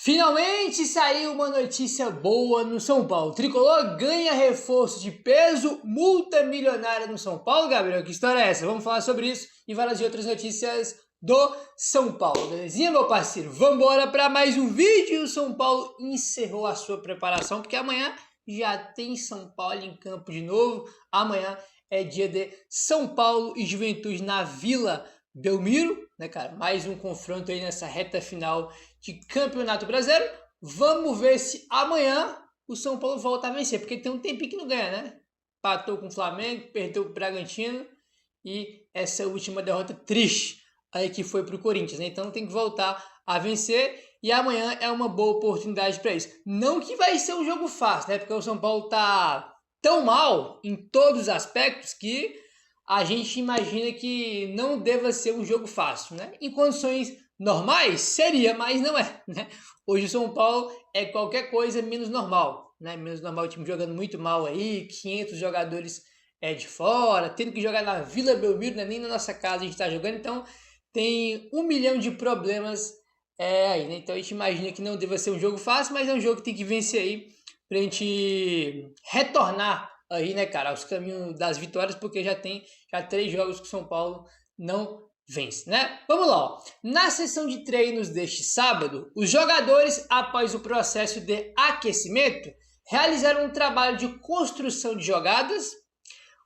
Finalmente saiu uma notícia boa no São Paulo. O Tricolor ganha reforço de peso, multa milionária no São Paulo. Gabriel, que história é essa? Vamos falar sobre isso e várias outras notícias do São Paulo. Belezinha, meu parceiro? Vamos embora para mais um vídeo. O São Paulo encerrou a sua preparação, porque amanhã já tem São Paulo em campo de novo. Amanhã é dia de São Paulo e Juventude na Vila Belmiro, né, cara? Mais um confronto aí nessa reta final de Campeonato Brasileiro. Vamos ver se amanhã o São Paulo volta a vencer, porque tem um tempinho que não ganha, né? Empatou com o Flamengo, perdeu o Bragantino e essa última derrota triste aí que foi para o Corinthians, né? Então tem que voltar a vencer e amanhã é uma boa oportunidade para isso. Não que vai ser um jogo fácil, né? Porque o São Paulo tá tão mal em todos os aspectos que a gente imagina que não deva ser um jogo fácil, né? Em condições normais, seria, mas não é, né? Hoje o São Paulo é qualquer coisa menos normal, né? Menos normal, o time jogando muito mal aí, 500 jogadores de fora, tendo que jogar na Vila Belmiro, né? Nem na nossa casa a gente tá jogando, então tem 1 milhão de problemas aí, né? Então a gente imagina que não deva ser um jogo fácil, mas é um jogo que tem que vencer aí pra gente retornar aí, né, cara, aos caminhos das vitórias, porque já tem 3 jogos que o São Paulo não vence, né? Vamos lá, ó. Na sessão de treinos deste sábado, os jogadores, após o processo de aquecimento, realizaram um trabalho de construção de jogadas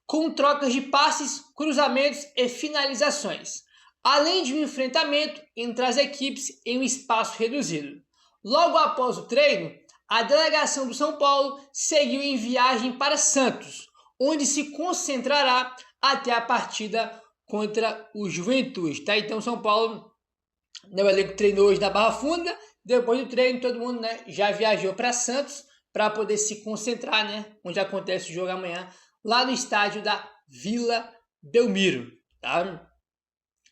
com trocas de passes, cruzamentos e finalizações, além de um enfrentamento entre as equipes em um espaço reduzido. Logo após o treino, a delegação do São Paulo seguiu em viagem para Santos, onde se concentrará até a partida contra o Juventude, tá? Então São Paulo, o elenco treinou hoje na Barra Funda, depois do treino todo mundo, né, já viajou para Santos para poder se concentrar, né, onde acontece o jogo amanhã, lá no estádio da Vila Belmiro, tá?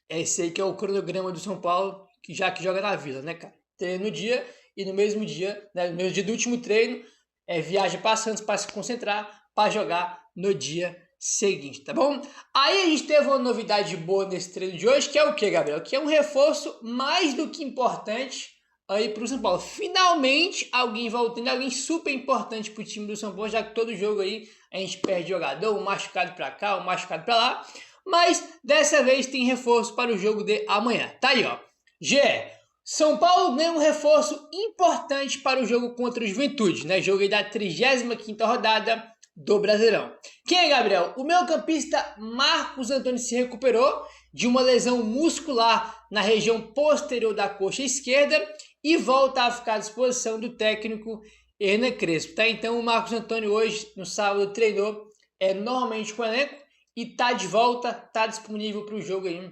Esse aí que é o cronograma do São Paulo, que joga na Vila, né, cara? Treino no dia e no mesmo dia, né, no mesmo dia do último treino, viaja para Santos para se concentrar, para jogar no dia seguinte, tá bom? Aí a gente teve uma novidade boa nesse treino de hoje, que é o que, Gabriel? Que é um reforço mais do que importante aí para o São Paulo. Finalmente, alguém voltando, alguém super importante para o time do São Paulo, já que todo jogo aí a gente perde jogador, um machucado para cá, um machucado para lá, mas dessa vez tem reforço para o jogo de amanhã. Tá aí, ó. São Paulo ganha um reforço importante para o jogo contra o Juventude, né? Jogo aí da 35ª rodada do Brasileirão. Quem é, Gabriel? O meio-campista Marcos Antônio se recuperou de uma lesão muscular na região posterior da coxa esquerda e volta a ficar à disposição do técnico Hernan Crespo, tá? Então o Marcos Antônio hoje, no sábado, treinou normalmente com o elenco e tá de volta, tá disponível para o jogo aí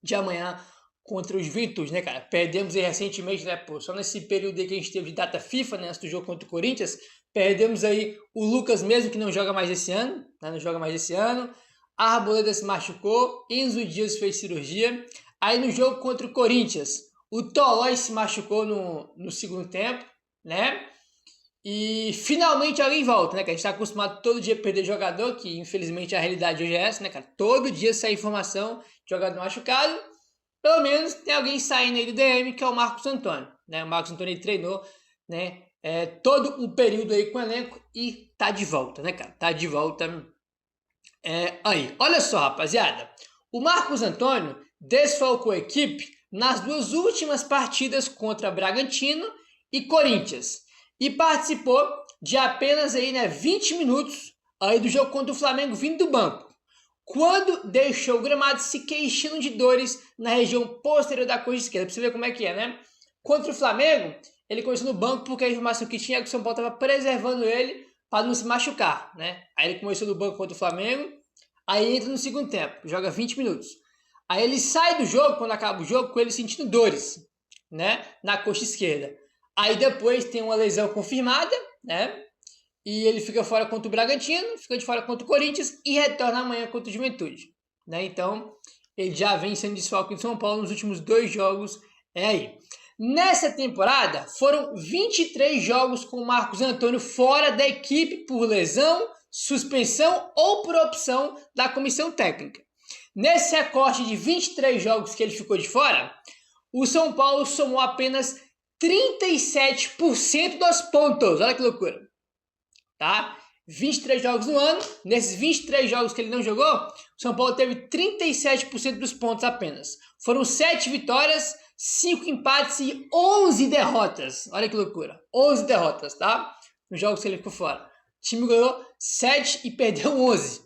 de amanhã contra os Juventude, né, cara? Perdemos aí recentemente, né, pô, só nesse período aí que a gente teve de data FIFA, né, antes do jogo contra o Corinthians, perdemos aí o Lucas mesmo, que não joga mais esse ano, né, a Arboleda se machucou, Enzo Dias fez cirurgia, aí no jogo contra o Corinthians, o Tolói se machucou no segundo tempo, né, e finalmente alguém volta, né, que a gente tá acostumado todo dia a perder jogador, que infelizmente a realidade hoje é essa, né, cara, todo dia sai informação de jogador machucado. Pelo menos tem alguém saindo aí do DM, que é o Marcos Antônio, né? O Marcos Antônio treinou, né, todo o período aí com o elenco e tá de volta, né, cara? Tá de volta aí. Olha só, rapaziada. O Marcos Antônio desfalcou a equipe nas 2 últimas partidas contra Bragantino e Corinthians e participou de apenas aí, né, 20 minutos aí do jogo contra o Flamengo vindo do banco, quando deixou o gramado se queixando de dores na região posterior da coxa esquerda. Pra você ver como é que é, né? Contra o Flamengo, ele começou no banco porque a informação que tinha é que o São Paulo estava preservando ele para não se machucar, né? Aí ele começou no banco contra o Flamengo, aí entra no segundo tempo, joga 20 minutos. Aí ele sai do jogo, quando acaba o jogo, com ele sentindo dores, né? Na coxa esquerda. Aí depois tem uma lesão confirmada, né? E ele fica fora contra o Bragantino, fica de fora contra o Corinthians e retorna amanhã contra o Juventude, né? Então, ele já vem sendo desfalque em São Paulo nos últimos 2 jogos aí. Nessa temporada, foram 23 jogos com o Marcos Antônio fora da equipe por lesão, suspensão ou por opção da comissão técnica. Nesse recorte de 23 jogos que ele ficou de fora, o São Paulo somou apenas 37% dos pontos. Olha que loucura. Tá? 23 jogos no ano. Nesses 23 jogos que ele não jogou, o São Paulo teve 37% dos pontos apenas. Foram 7 vitórias, 5 empates e 11 derrotas. Olha que loucura. 11 derrotas, tá? Nos jogos que ele ficou fora. O time ganhou 7 e perdeu 11.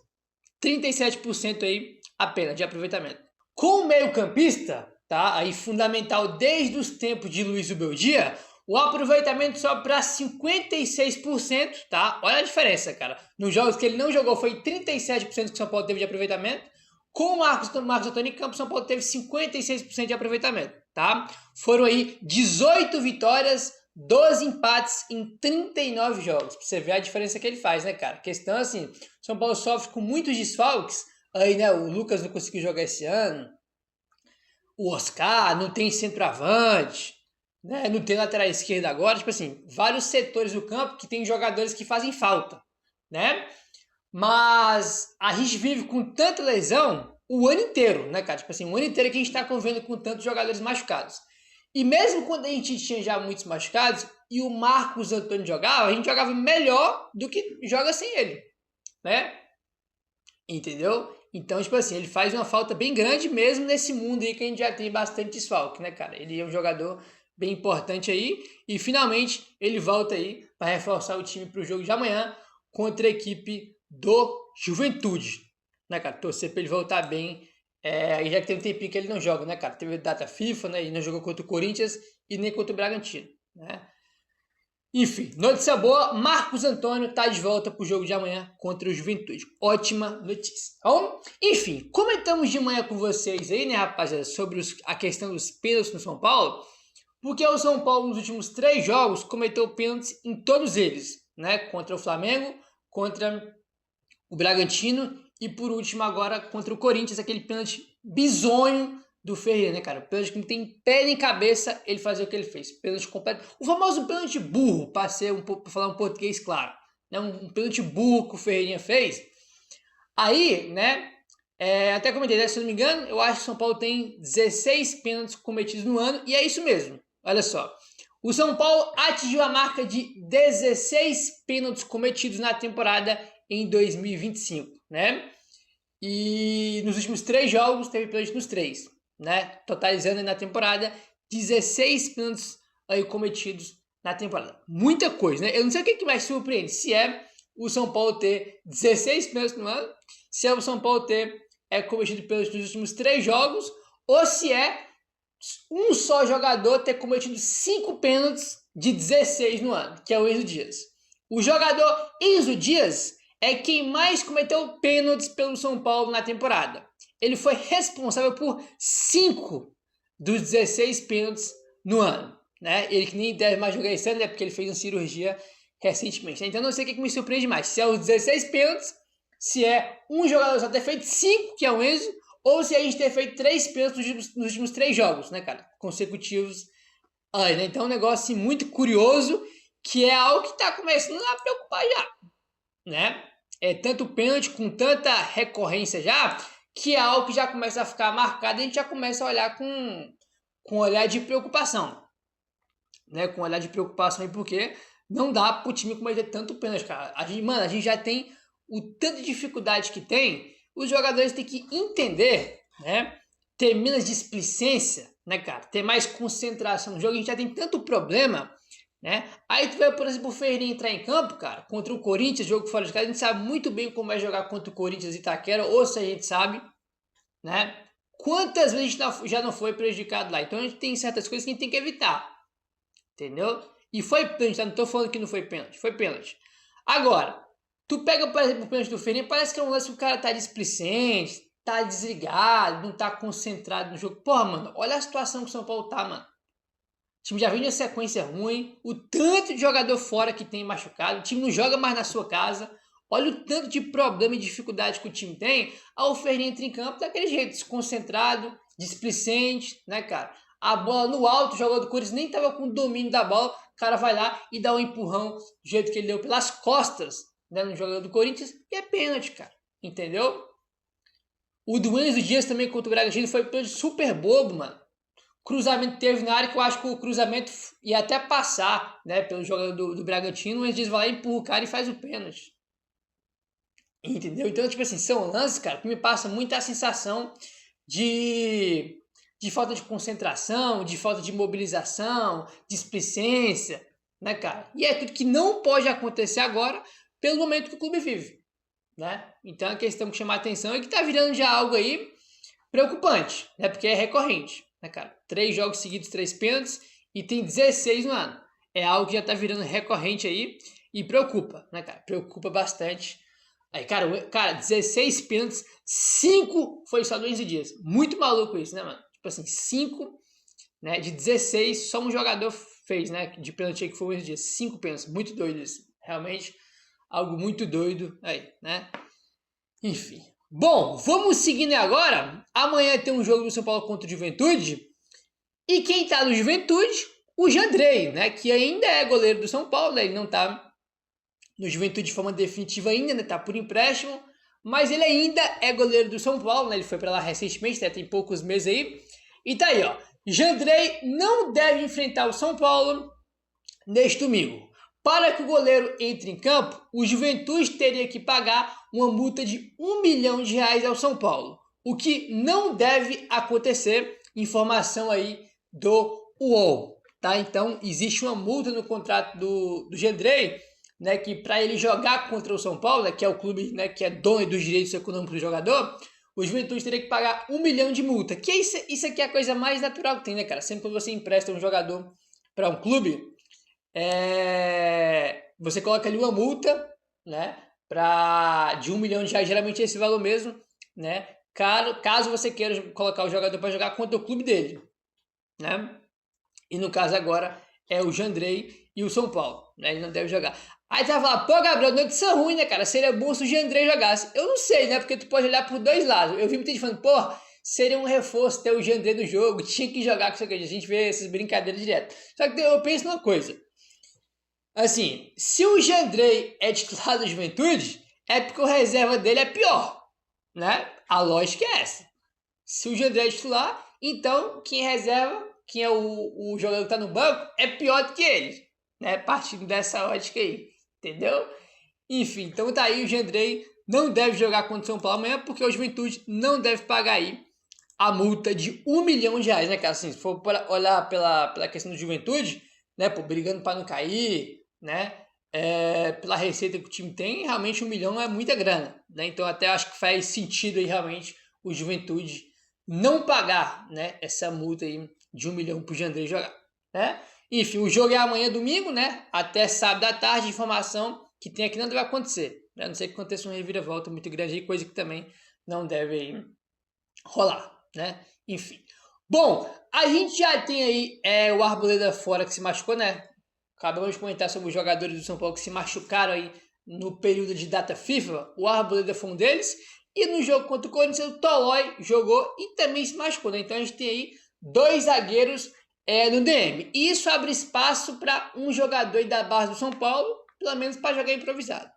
37% aí apenas de aproveitamento. Com o meio-campista, tá? Aí fundamental desde os tempos de Luiz Ubeldia, o aproveitamento sobe para 56%, tá? Olha a diferença, cara. Nos jogos que ele não jogou foi 37% que o São Paulo teve de aproveitamento. Com o Marcos Antônio em campo, o São Paulo teve 56% de aproveitamento, tá? Foram aí 18 vitórias, 12 empates em 39 jogos. Pra você ver a diferença que ele faz, né, cara? Questão assim, o São Paulo sofre com muitos desfalques. Aí, né, o Lucas não conseguiu jogar esse ano. O Oscar não tem centroavante, né? Não tem lateral esquerda agora. Tipo assim, vários setores do campo que tem jogadores que fazem falta, né? Mas a gente vive com tanta lesão o ano inteiro, né, cara? Tipo assim, o ano inteiro que a gente tá convivendo com tantos jogadores machucados. E mesmo quando a gente tinha já muitos machucados e o Marcos Antônio jogava, a gente jogava melhor do que joga sem ele, né? Entendeu? Então, tipo assim, ele faz uma falta bem grande mesmo nesse mundo aí que a gente já tem bastante desfalque, né, cara? Ele é um jogador bem importante aí e finalmente ele volta aí para reforçar o time para o jogo de amanhã contra a equipe do Juventude, né, cara? Torcer para ele voltar bem. E já que tem um tempinho que ele não joga, né, cara? Teve data FIFA, né? E não jogou contra o Corinthians e nem contra o Bragantino, né? Enfim, notícia boa, Marcos Antônio tá de volta pro jogo de amanhã contra o Juventude. Ótima notícia. Então, enfim, comentamos de manhã com vocês aí, né, rapaziada, sobre a questão dos pênaltis no São Paulo, porque o São Paulo nos últimos 3 jogos cometeu pênaltis em todos eles, né? Contra o Flamengo, contra o Bragantino e por último agora contra o Corinthians, aquele pênalti bizonho do Ferreira, né, cara? Pênalti que não tem pé nem cabeça ele fazer o que ele fez. Pênalti completo. O famoso pênalti burro, para falar um português claro. Né? Um pênalti burro que o Ferreirinha fez. Aí, né, até comentei, né, se eu não me engano, eu acho que o São Paulo tem 16 pênaltis cometidos no ano, e é isso mesmo. Olha só. O São Paulo atingiu a marca de 16 pênaltis cometidos na temporada em 2025, né? E nos últimos 3 jogos teve pênalti nos 3, né? Totalizando na temporada 16 pênaltis aí cometidos na temporada. Muita coisa, né? Eu não sei o que mais surpreende, se é o São Paulo ter 16 pênaltis no ano, se é o São Paulo ter cometido pênaltis nos últimos 3 jogos, ou se é um só jogador ter cometido 5 pênaltis de 16 no ano, que é o Enzo Dias. O jogador Enzo Dias é quem mais cometeu pênaltis pelo São Paulo na temporada. Ele foi responsável por 5 dos 16 pênaltis no ano, né? Ele que nem deve mais jogar esse ano, né? Porque ele fez uma cirurgia recentemente. Então não sei o que me surpreende mais. Se é os 16 pênaltis, se é um jogador só ter feito 5, que é o Enzo, ou se a gente ter feito 3 pênaltis nos últimos 3 jogos, né, cara? Consecutivos. Aí, né? Então é um negócio assim, muito curioso, que é algo que está começando a preocupar já, né? Tanto pênalti com tanta recorrência já, que é algo que já começa a ficar marcado, a gente já começa a olhar com olhar de preocupação, né? Com olhar de preocupação aí, porque não dá pro time cometer tanto pênalti, cara. A gente já tem o tanto de dificuldade que tem, os jogadores têm que entender, né? Ter menos displicência, né, cara? Ter mais concentração no jogo, a gente já tem tanto problema, né? Aí tu vê, por exemplo, o Ferreirinha entrar em campo, cara, contra o Corinthians, jogo fora de casa, a gente sabe muito bem como é jogar contra o Corinthians e Itaquera, ou se a gente sabe, né? Quantas vezes a gente já não foi prejudicado lá. Então a gente tem certas coisas que a gente tem que evitar, entendeu? E foi pênalti, tá? Não tô falando que não foi pênalti, foi pênalti. Agora, tu pega, por exemplo, o pênalti do Ferreirinha, parece que é um lance que o cara tá displicente, tá desligado, não tá concentrado no jogo. Porra, mano, olha a situação que o São Paulo tá, mano. O time já vem numa sequência ruim, o tanto de jogador fora que tem machucado, o time não joga mais na sua casa, olha o tanto de problema e dificuldade que o time tem, aí o Ferreirinha entra em campo daquele jeito, desconcentrado, displicente, né, cara? A bola no alto, o jogador do Corinthians nem tava com o domínio da bola, o cara vai lá e dá um empurrão do jeito que ele deu pelas costas, né, no jogador do Corinthians, e é pênalti, cara, entendeu? O do Enzo Dias também contra o Bragantino foi pênalti super bobo, mano. cruzamento teve na área que eu acho que o cruzamento ia até passar, né, pelo jogador do Bragantino, mas eles vão lá, empurra o cara e faz o pênalti. Entendeu? Então, tipo assim, são lances, cara, que me passa muita sensação de falta de concentração, de falta de mobilização, displicência, né, cara? E é tudo que não pode acontecer agora pelo momento que o clube vive, né? Então a questão que chama a atenção é que tá virando já algo aí preocupante, né? Porque é recorrente, né, cara? 3 jogos seguidos, 3 pênaltis e tem 16 no ano. É algo que já tá virando recorrente aí e preocupa, né, cara? Preocupa bastante. Aí, cara, 16 pênaltis, 5 foi só 12 dias. Muito maluco isso, né, mano? Tipo assim, 5, né, de 16, só um jogador fez, né, de pênalti que foi 11 dias. 5 pênaltis, muito doido isso. Realmente, algo muito doido aí, né? Enfim. Bom, vamos seguindo agora. Amanhã tem um jogo do São Paulo contra o Juventude. E quem tá no Juventude? O Jandrei, né, que ainda é goleiro do São Paulo, né? Ele não tá no Juventude de forma definitiva ainda, né? Tá por empréstimo, mas ele ainda é goleiro do São Paulo, né? Ele foi para lá recentemente, né? Tem poucos meses aí. E tá aí, ó. Jandrei não deve enfrentar o São Paulo neste domingo. Para que o goleiro entre em campo, o Juventude teria que pagar uma multa de R$1 milhão ao São Paulo, o que não deve acontecer. Informação aí do UOL, tá? Então existe uma multa no contrato do Jandrei, né, que para ele jogar contra o São Paulo, né, que é o clube, né, que é dono dos direitos econômicos do jogador, o Juventude teria que pagar R$1 milhão de multa. Que isso aqui é a coisa mais natural que tem, né, cara? Sempre quando você empresta um jogador para um clube, você coloca ali uma multa, né, de R$1 milhão, geralmente é esse valor mesmo, né? Caso você queira colocar o jogador para jogar contra o clube dele, né? E no caso agora é o Jandrei e o São Paulo, né? Ele não deve jogar. Aí tu vai falar, pô, Gabriel, notícia ruim, né, cara? Seria bom se o Jandrei jogasse. Eu não sei, né? Porque tu pode olhar por dois lados. Eu vi muita gente falando, pô, seria um reforço ter o Jandrei no jogo, tinha que jogar com isso aqui. A gente vê essas brincadeiras direto. Só que eu penso numa coisa. Assim, se o Jandrei é titular da Juventude, é porque o reserva dele é pior, né? A lógica é essa. Se o Jandrei é titular, então quem reserva, quem é o jogador que está no banco, é pior do que ele, né? Partindo dessa ótica aí, entendeu? Enfim, então tá aí, o Jandrei não deve jogar contra o São Paulo amanhã, porque o Juventude não deve pagar aí a multa de R$1 milhão, né, cara? Assim, se for olhar pela questão do Juventude, né, pô, brigando para não cair, né, pela receita que o time tem, realmente R$1 milhão é muita grana, né? Então até acho que faz sentido aí realmente o Juventude não pagar, né, essa multa aí de R$1 milhão pro Jandrei jogar, né? Enfim, o jogo é amanhã, domingo, né? Até sábado à tarde, informação que tem aqui não deve acontecer, né? A não ser que aconteça uma reviravolta muito grande aí, coisa que também não deve aí rolar, né? Enfim. Bom, a gente já tem aí o Arboleda fora que se machucou, né? Acabamos de comentar sobre os jogadores do São Paulo que se machucaram aí no período de data FIFA. O Arboleda foi um deles. E no jogo contra o Corinthians, o Tolói jogou e também se machucou, né? Então a gente tem aí 2 zagueiros no DM. E isso abre espaço para um jogador da base do São Paulo, pelo menos para jogar improvisado.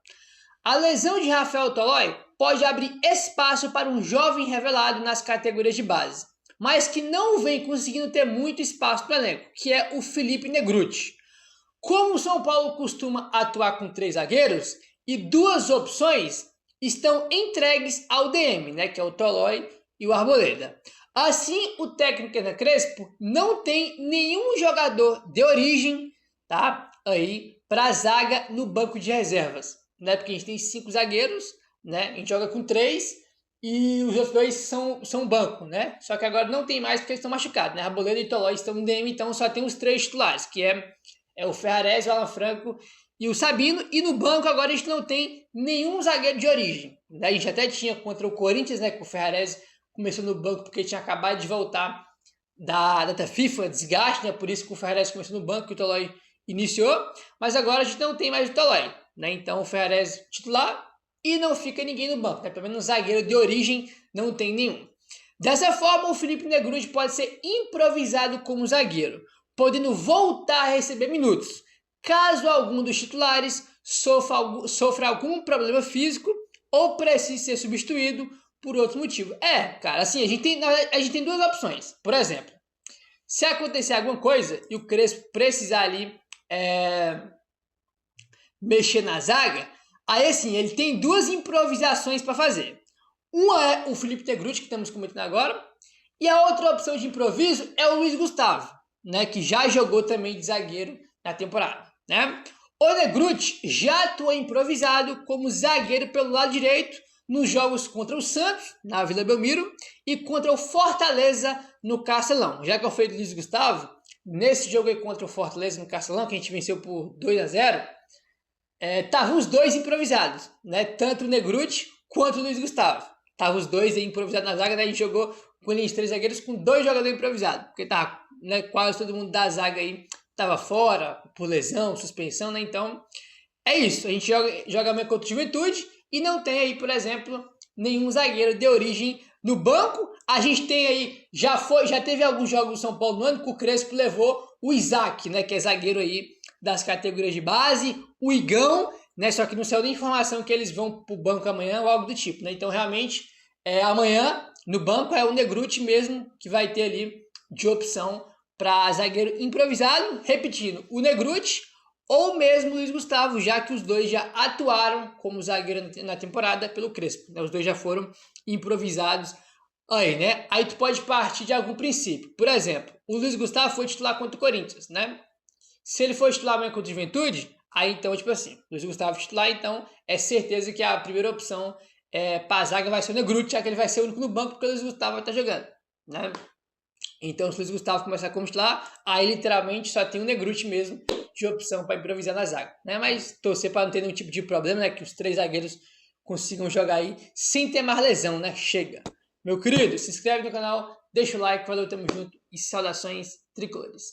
A lesão de Rafael Tolói pode abrir espaço para um jovem revelado nas categorias de base, mas que não vem conseguindo ter muito espaço para o elenco, que é o Felipe Negrutti. Como o São Paulo costuma atuar com 3 zagueiros e 2 opções estão entregues ao DM, né, que é o Tolói e o Arboleda. Assim, o técnico Hernan Crespo não tem nenhum jogador de origem, tá, aí para a zaga no banco de reservas, né, porque a gente tem 5 zagueiros, né, a gente joga com 3 e os outros 2 são banco, né, só que agora não tem mais porque eles estão machucados, né, Arboleda e Tolói estão no DM, então só tem os 3 titulares, que é o Ferrarese, o Alan Franco e o Sabino, e no banco agora a gente não tem nenhum zagueiro de origem. A gente até tinha contra o Corinthians, né, que o Ferrarese começou no banco porque tinha acabado de voltar da data FIFA, desgaste, né, por isso que o Ferrarese começou no banco e o Tolói iniciou, mas agora a gente não tem mais o Tolói, né, então o Ferrarese titular e não fica ninguém no banco, né, pelo menos um zagueiro de origem não tem nenhum. Dessa forma, o Felipe Negrutti pode ser improvisado como zagueiro, podendo voltar a receber minutos, caso algum dos titulares sofra algum problema físico ou precise ser substituído por outro motivo. Cara, assim, a gente tem 2 opções. Por exemplo, Se acontecer alguma coisa e o Crespo precisar ali mexer na zaga, aí assim, ele tem duas improvisações para fazer. Uma é o Felipe Negrutti, que estamos comentando agora, e a outra opção de improviso é o Luiz Gustavo, né, que já jogou também de zagueiro na temporada, né? O Negrutti já atuou improvisado como zagueiro pelo lado direito nos jogos contra o Santos, na Vila Belmiro, e contra o Fortaleza no Castelão. Já que eu falei do Luiz Gustavo, nesse jogo aí contra o Fortaleza no Castelão, que a gente venceu por 2-0, estavam os dois improvisados, né? Tanto o Negrutti quanto o Luiz Gustavo. Estavam os dois aí improvisados na zaga, daí a gente jogou com linha de 3 zagueiros com 2 jogadores improvisados, porque tá, né, quase todo mundo da zaga aí estava fora, por lesão, suspensão, né? Então, é isso. A gente joga meio contra o Juventude e não tem aí, por exemplo, nenhum zagueiro de origem no banco. A gente tem aí, já teve alguns jogos do São Paulo no ano que o Crespo levou o Isaac, né? Que é zagueiro aí das categorias de base, o Igão, né? Só que não saiu nem informação que eles vão pro banco amanhã ou algo do tipo, né? Então, realmente, amanhã, no banco, é o Negrutti mesmo que vai ter ali de opção para zagueiro improvisado, repetindo, o Negrutti ou mesmo o Luiz Gustavo, já que os dois já atuaram como zagueiro na temporada pelo Crespo, né? Os dois já foram improvisados aí, né? Aí tu pode partir de algum princípio. Por exemplo, o Luiz Gustavo foi titular contra o Corinthians, né? Se ele for titular amanhã contra o Juventude, aí então, tipo assim, o Luiz Gustavo titular, então é certeza que a primeira opção para a zaga vai ser o Negrutti, já que ele vai ser o único no banco porque o Luiz Gustavo vai estar jogando, né? Então, se o Luiz Gustavo começar como titular, aí literalmente só tem o Negrutti mesmo de opção para improvisar na zaga, né? Mas torcer para não ter nenhum tipo de problema, né? Que os 3 zagueiros consigam jogar aí sem ter mais lesão, né? Chega. Meu querido, se inscreve no canal, deixa o like, valeu, tamo junto e saudações tricolores.